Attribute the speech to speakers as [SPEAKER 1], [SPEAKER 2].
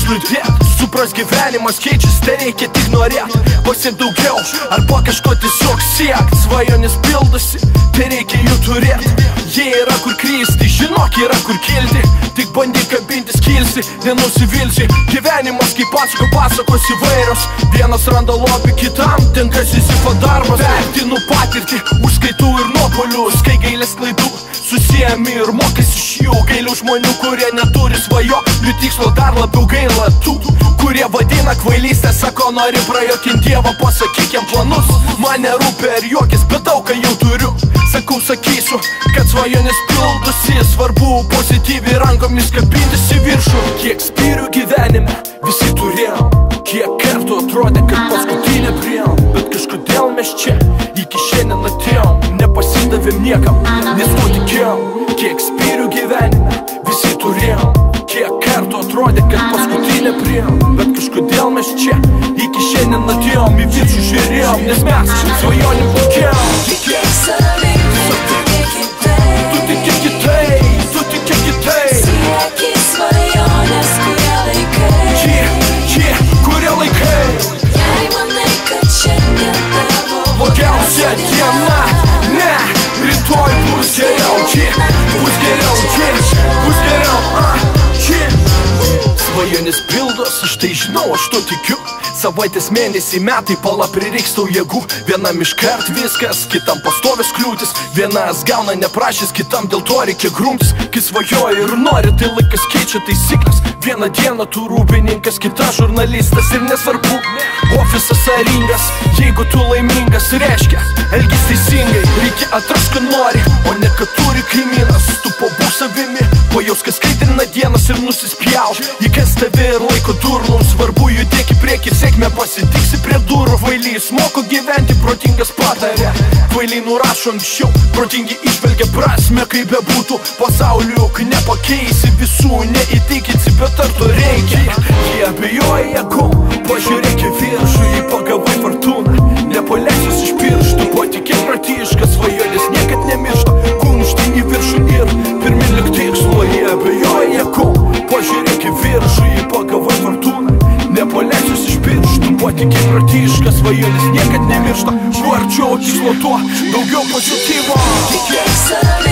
[SPEAKER 1] liūdėt. Supras gyvenimas keičiasi, tai reikia tik norėt. Pasiek daugiau, arba kažko tiesiog siekt. Svajonės pildosi, tai reikia jų turėt. Jie yra kur kristi, žinok yra kur kilti. Tik bandyk kabintis, kilsi, nenusivilsi. Gyvenimas kaip pasakos įvairios. Vienas randa lobį, kitam tenka Sizifo darbas. Vertinu patirtį, užskaitų ir nuopolius. Kai gailės klaidų susijami ir mokės iš jų. Gailių žmonių, kurie neturi svajonių tikslo, dar labiau gaila tų, kurie vadina kvailystę. Sako, nori prajuokinti Dievą, pasakyk jam planus. Man nerūpi ar juokis, bet daug ką jau turiu. Sakau, sakysiu, kad svajonės pildosi. Svarbu pozityviai rankomis kabintis į viršų. Kiek spyrių gyvenime visi turėjom, kiek kartų atrodė, kad paskutinė priėjom. Bet kažkodėl mes čia iki šiandien atėjom. Nepasidavėm niekam, nes tuo tikėjom. Kiek spyrių gyvenime visi turėjom, kiek kartų atrodė, kad paskutinė priėjom. Bet kažkodėl mes čia iki šiandien atėjom. Į viršų žiūrėjom, nes mes svajonėm tikėjom.
[SPEAKER 2] Tikėk savim, tu tikėk kitaip.
[SPEAKER 1] Tu tikėk kitaip.
[SPEAKER 2] Sieki svajonės, kurie laikai.
[SPEAKER 1] Kurie laikai.
[SPEAKER 2] Jei manai, kad šiandien tavo
[SPEAKER 1] blogiausia diena, ne, rytoj bus geriau. Bus geriau, bus geriau. Svajonės pildos, aš tai žinau, aš to tikiu. Savaitės, mėnesiai, metai, pala prireiks tau jėgų. Vienam iškart viskas, kitam pastovis kliūtis. Vienas gauna neprašys, kitam dėl to reikia grumtis. Kai svajoji ir nori, tai laikas keičia taisyklės. Vieną dieną tu rūpininkas, kita žurnalistas. Ir nesvarbu, ofisas aringas. Jeigu tu laimingas, reiškia, elgis teisingai. Reikia atrast, ką nori, o ne kad turi kaimynas. Tu pabūk savimi, pajaus, kas skaidrina dienas ir nusispjauk. Įkas tave ir laiko durnu. Svarbu judėk į priekį ir sėkmę pasitiksi prie durų. Kvailys moko gyventi, protingas patarė. Kvailiai nurašo anksčiau, protingi išvelgia prasme. Kaip bebūtų pasauliu, kai nepakeisi visų, neįtikinsi, bet ar to reikia. Jie abejoja jėgom, pažiūrėk į viršų, jei pagavai fortūną. Nepaleisius iš pirštų, patikėk pratiškas, svajonės niekad nemiršta. Kumšti į viršų ir pirmin lik tikslo. Jie abejoja jėgom, pažiūrėk į viršų, jei pagavai fortūną. Nepaleisius iš pirštų, patikėk pratiškas, svajonės niekad nemiršta. Kuo arčiau tikslo, tuo daugiau pozityvo.
[SPEAKER 2] Tikėk savim.